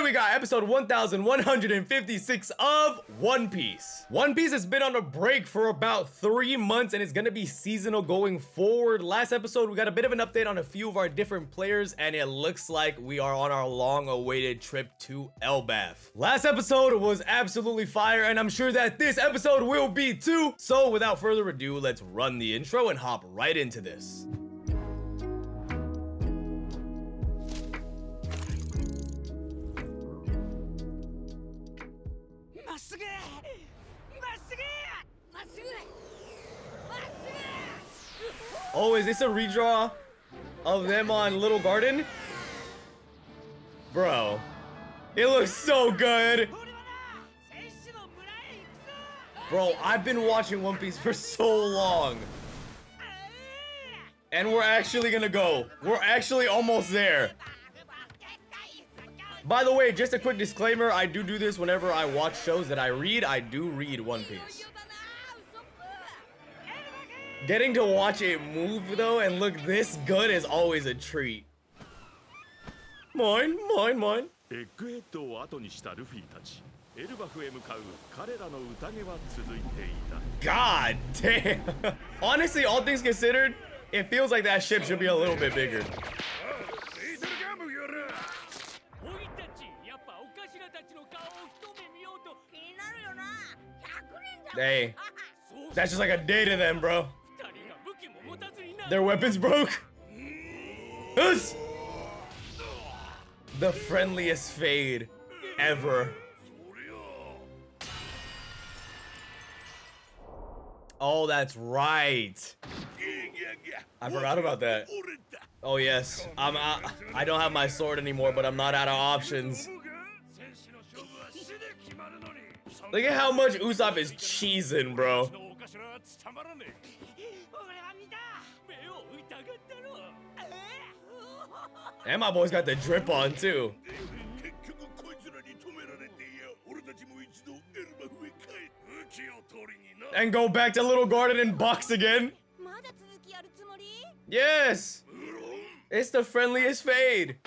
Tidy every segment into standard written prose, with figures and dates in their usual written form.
Today we got episode 1156 of One Piece. One Piece has been on a break for about 3 months and it's gonna be seasonal going forward. Last episode we got a bit of an update on a few of our different players and it looks like we are on our long-awaited trip to Elbaph. Last episode was absolutely fire and I'm sure that this episode will be too. So without further ado, let's run the intro and hop right into this. Oh, is this a redraw of them on Little Garden? Bro, it looks so good. Bro, I've been watching One Piece for so long. And we're actually gonna go. We're actually almost there. By the way, just a quick disclaimer, I do this whenever I watch shows that I read. I do read One Piece. Getting to watch it move though and look this good is always a treat. Mine. God damn. Honestly, all things considered, it feels like that ship should be a little bit bigger. Hey, that's just like a day to them, bro. Their weapons broke. Us. The friendliest fade ever. Oh, that's right. I forgot about that. Oh yes, I don't have my sword anymore, but I'm not out of options. Look at how much Usopp is cheesing, bro. And my boy's got the drip on too. And go back to Little Garden and box again. Yes! It's the friendliest fade.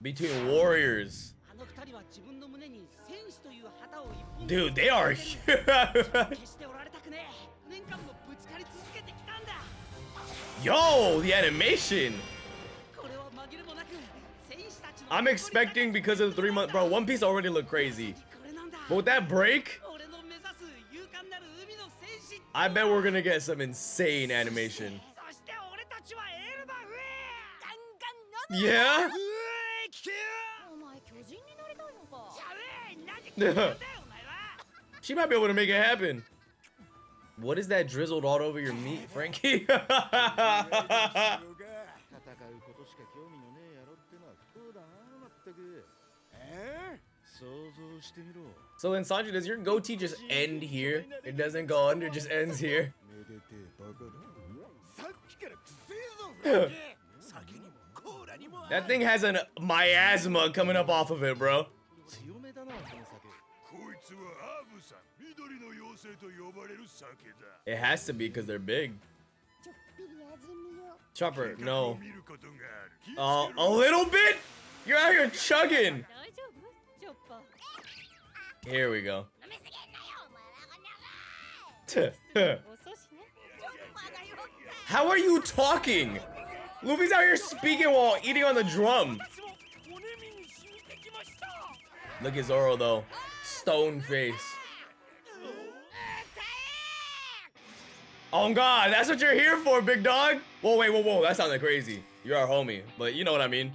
Between warriors. Dude, they are huge. Yo, the animation. I'm expecting because of the 3 month, bro, One Piece already looked crazy. But with that break, I bet we're gonna get some insane animation. Yeah? She might be able to make it happen. What is that drizzled all over your meat, Frankie? So then, Sanji, does your goatee just end here? It doesn't go under, just ends here. That thing has a miasma coming up off of it, bro. It has to be because they're big. Chopper, no. A little bit? You're out here chugging. Here we go. How are you talking? Luffy's out here speaking while eating on the drum. Look at Zoro though. Stone face. Oh God, that's what you're here for, big dog. Whoa, wait, whoa, that sounded crazy. You're our homie, but you know what I mean.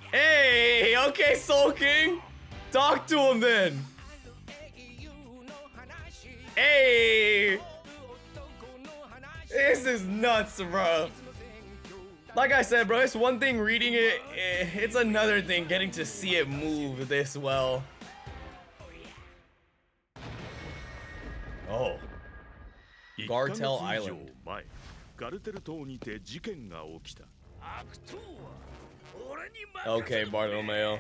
Hey, okay, Soul King. Talk to him then. Hey. This is nuts, bro. Like I said, bro, it's one thing reading it, it's another thing getting to see it move this well. Oh. Gartel Island. Okay, Bartolomeo.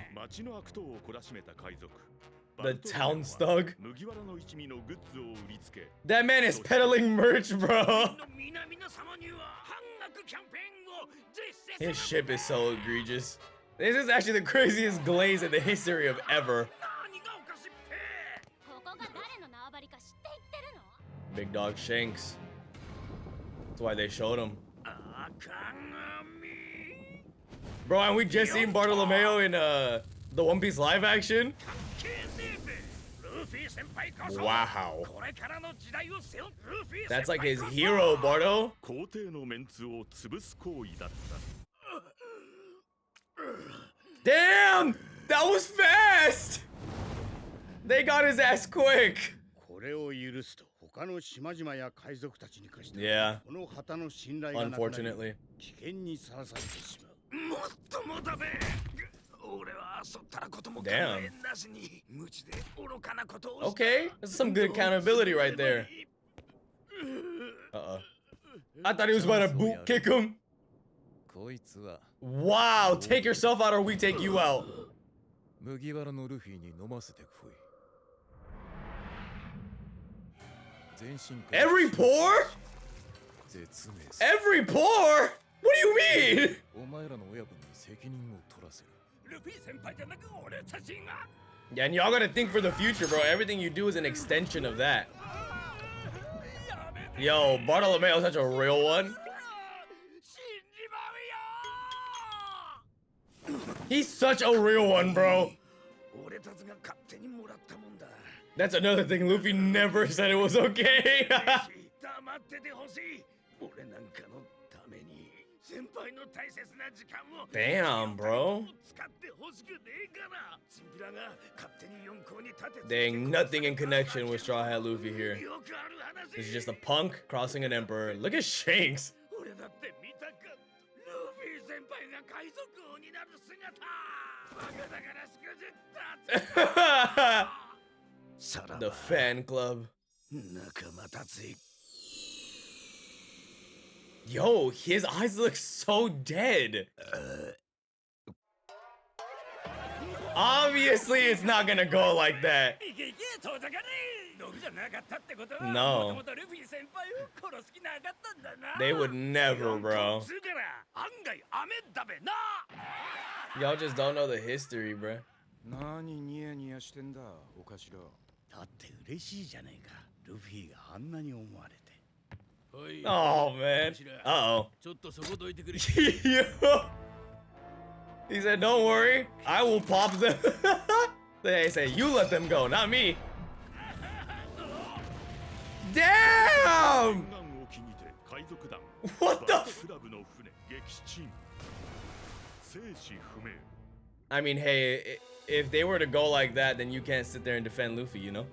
The town thug. That man is peddling merch, bro. His ship is so egregious. This is actually the craziest glaze in the history of ever. Big dog Shanks. That's why they showed him. Bro, and we just seen Bartolomeo in the One Piece live action. Wow. That's like his hero, Bardo. Damn! That was fast! They got his ass quick. Yeah. Unfortunately. Damn. Okay, that's some good accountability right there. Uh-oh. I thought he was about to boot kick him. Wow, take yourself out or we take you out. Every pore? Every pore? What do you mean? Yeah, and y'all gotta think for the future, bro. Everything you do is an extension of that. Yo, Bartolomeo's such a real one. He's such a real one, bro. That's another thing. Luffy never said it was okay. Damn, bro. There ain't nothing in connection with Straw Hat Luffy here. This is just a punk crossing an emperor. Look at Shanks. The fan club. Yo, his eyes look so dead. Obviously, it's not gonna go like that. No. They would never, bro. Y'all just don't know the history, bro. Oh, man. Uh-oh. He said, don't worry. I will pop them. They say, you let them go, not me. Damn! What the I mean, hey, if they were to go like that, then you can't sit there and defend Luffy, you know?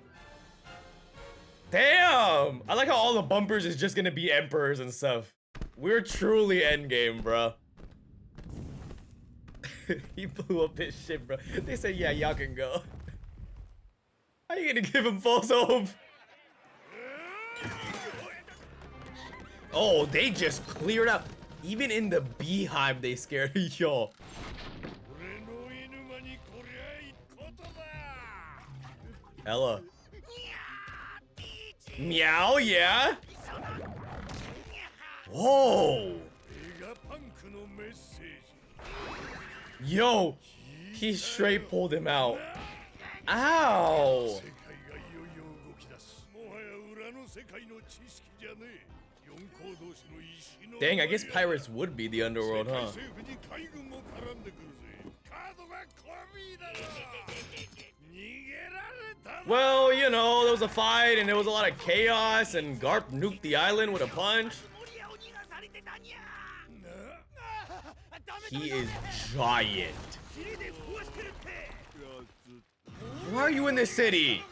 Damn! I like how all the bumpers is just gonna be emperors and stuff. We're truly endgame, bro. He blew up his ship, bro. They said, yeah, y'all can go. How you gonna give him false hope? Oh, they just cleared up. Even in the beehive, they scared y'all. Ella. Meow, yeah? Whoa. Yo, he straight pulled him out. Ow. Dang, I guess pirates would be the underworld, huh? Well, you know, there was a fight and there was a lot of chaos and Garp nuked the island with a punch. He is giant. Why are you in this city?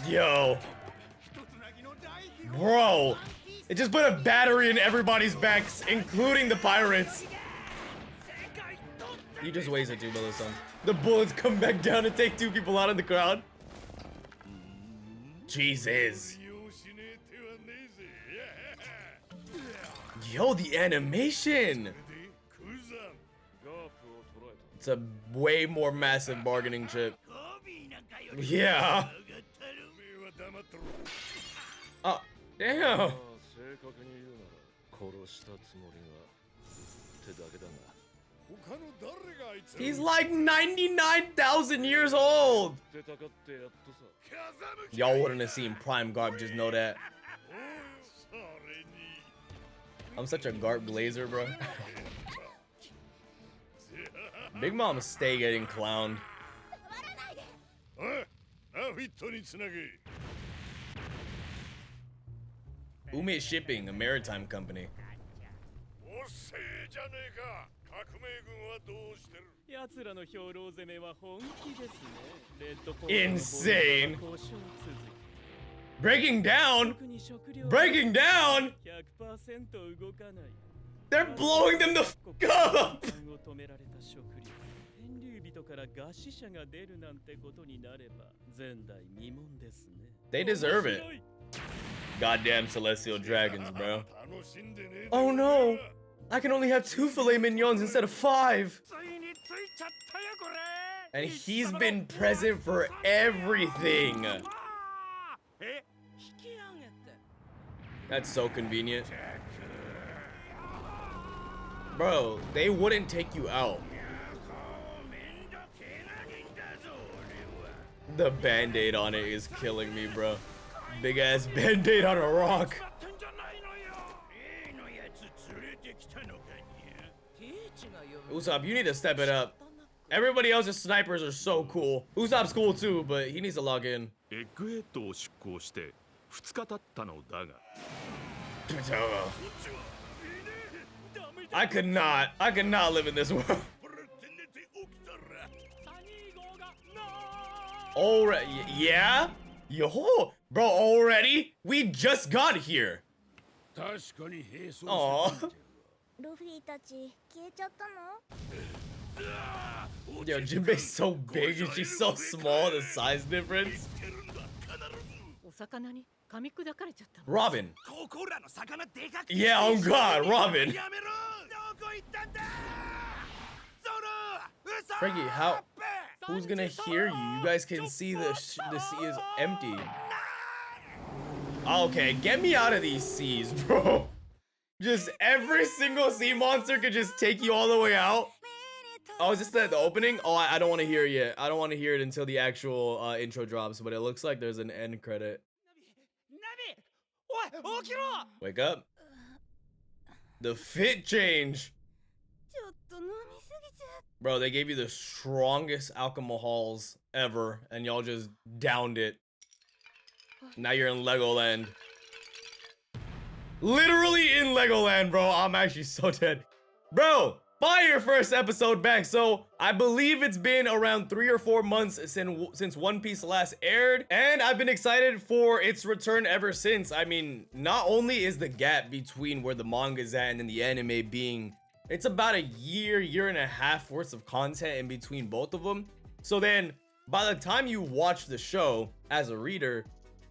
Yo. Bro. It just put a battery in everybody's backs, including the pirates. You just wasted 2 bullets, son. The bullets come back down and take 2 people out of the crowd. Jesus. Yo, the animation. It's a way more massive bargaining chip. Yeah. Damn. He's like 99,000 years old. Y'all wouldn't have seen Prime Garp, just know that. I'm such a Garp glazer, bro. Big Mom stay getting clowned. Umit Shipping, a maritime company. Insane. Breaking down. Breaking down. They're blowing them the f up. They deserve it. Goddamn celestial dragons, bro. Oh no! I can only have 2 filet mignons instead of 5. And he's been present for everything. That's so convenient. Bro, they wouldn't take you out. The band-aid on it is killing me, bro. Big ass band-aid on a rock. Usopp, you need to step it up. Everybody else's snipers are so cool. Usopp's cool too, but he needs to log in. I could not live in this world. Already, yeah? Yo, bro, already? We just got here. Aww. Yo, Jinbei's so big and she's so small, the size difference. Robin. Yeah, oh god, Robin. Frankie, how? Who's gonna hear you? You guys can see the sea is empty. Okay, get me out of these seas, bro. Just every single sea monster could just take you all the way out. Oh, is this the opening? Oh, I don't want to hear it yet. I don't want to hear it until the actual intro drops, but it looks like there's an end credit. Wake up. The fit change. Bro, they gave you the strongest alcohols ever, and y'all just downed it. Now you're in Legoland. Literally in Legoland, bro. I'm actually so dead. Bro, fire first episode back. So I believe it's been around 3 or 4 months since One Piece last aired, and I've been excited for its return ever since. I mean, not only is the gap between where the manga's at and then the anime being, it's about a year and a half worth of content in between both of them. So then by the time you watch the show as a reader,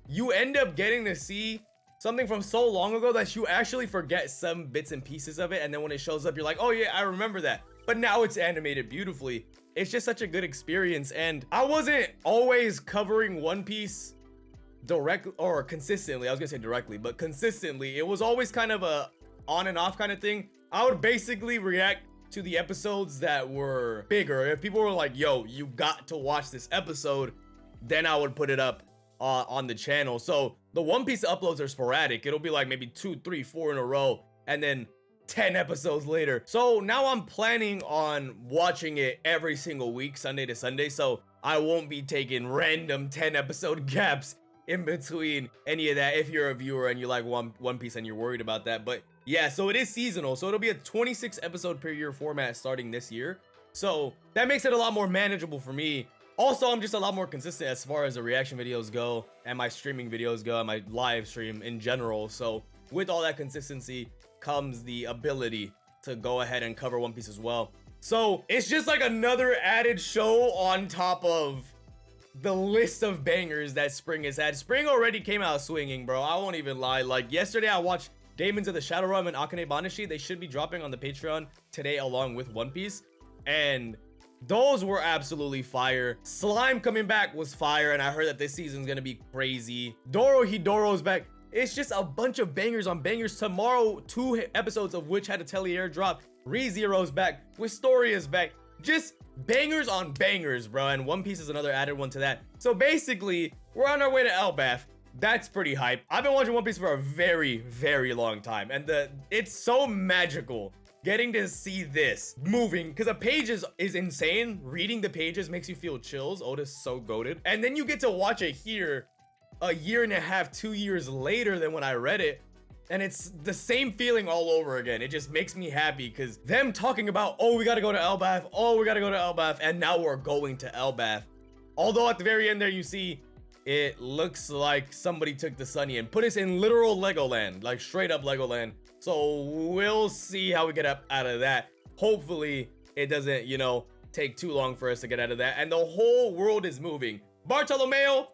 you end up getting to see something from so long ago that you actually forget some bits and pieces of it, and then when it shows up, you're like, oh yeah, I remember that. But now it's animated beautifully. It's just such a good experience, and I wasn't always covering One Piece directly or consistently. I was gonna say directly, but consistently. It was always kind of a on and off kind of thing. I would basically react to the episodes that were bigger. If people were like, yo, you got to watch this episode, then I would put it up on the channel. So the One Piece uploads are sporadic. It'll be like maybe 2, 3, 4 in a row, and then 10 episodes later. So now I'm planning on watching it every single week, Sunday to Sunday. So I won't be taking random 10 episode gaps in between any of that if you're a viewer and you like One Piece and you're worried about that. But yeah, so it is seasonal. So it'll be a 26 episode per year format starting this year. So that makes it a lot more manageable for me. Also, I'm just a lot more consistent as far as the reaction videos go and my streaming videos go and my live stream in general. So with all that consistency comes the ability to go ahead and cover One Piece as well. So it's just like another added show on top of the list of bangers that Spring has had. Spring already came out swinging, bro. I won't even lie. Like yesterday, I watched Demons of the Shadow Realm and Akane Banashi. They should be dropping on the Patreon today along with One Piece. And those were absolutely fire. Slime coming back was fire, and I heard that this season's gonna be crazy. Dorohedoro's back. It's just a bunch of bangers on bangers. Tomorrow, 2 episodes of which had a Tellier drop. ReZero's back. Wistoria's back. Just bangers on bangers, bro. And One Piece is another added one to that. So basically, we're on our way to Elbaph. That's pretty hype. I've been watching One Piece for a very, very long time. And it's so magical getting to see this moving, because the pages is insane. Reading the pages makes you feel chills. Otis so goated. And then you get to watch it here a year and a half, 2 years later than when I read it. And it's the same feeling all over again. It just makes me happy because them talking about, oh, we got to go to Elbaph. Oh, we got to go to Elbaph. And now we're going to Elbaph. Although at the very end there, you see, it looks like somebody took the Sunny and put us in literal Legoland, like straight up Legoland. So we'll see how we get up out of that. Hopefully it doesn't, you know, take too long for us to get out of that. And the whole world is moving. Bartolomeo,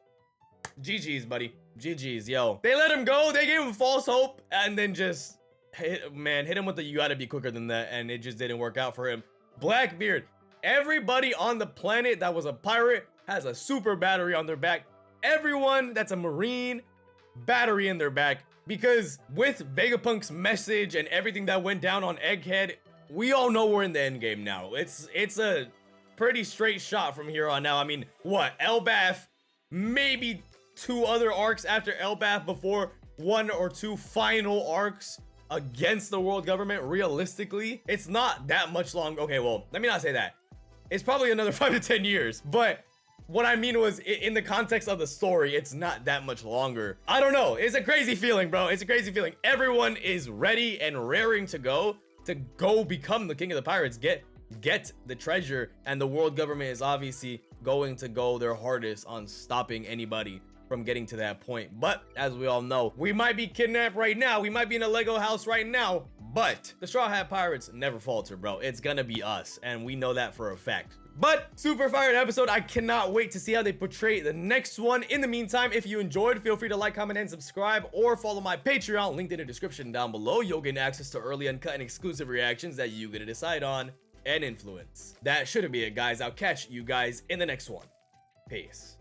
GG's, buddy. GG's, yo. They let him go. They gave him false hope and then just hit him with the you gotta be quicker than that. And it just didn't work out for him. Blackbeard. Everybody on the planet that was a pirate has a super battery on their back. Everyone that's a Marine, battery in their back. Because with Vegapunk's message and everything that went down on Egghead, we all know we're in the end game now. It's a pretty straight shot from here on out. I mean, what? Elbaph, maybe 2 other arcs after Elbaph before 1 or 2 final arcs against the world government. Realistically, it's not that much long. Okay, well, let me not say that. It's probably another 5 to 10 years, but what I mean was, in the context of the story, it's not that much longer. I don't know. It's a crazy feeling, bro. It's a crazy feeling. Everyone is ready and raring to go become the king of the pirates, get the treasure, and the world government is obviously going to go their hardest on stopping anybody from getting to that point. But as we all know, we might be kidnapped right now. We might be in a Lego house right now, but the Straw Hat Pirates never falter, bro. It's gonna be us, and we know that for a fact. But super fired episode. I cannot wait to see how they portray the next one. In the meantime, if you enjoyed, feel free to like, comment, and subscribe, or follow my Patreon, linked in the description down below. You'll gain access to early, uncut, and exclusive reactions that you get to decide on and influence. That shouldn't be it, guys. I'll catch you guys in the next one. Peace.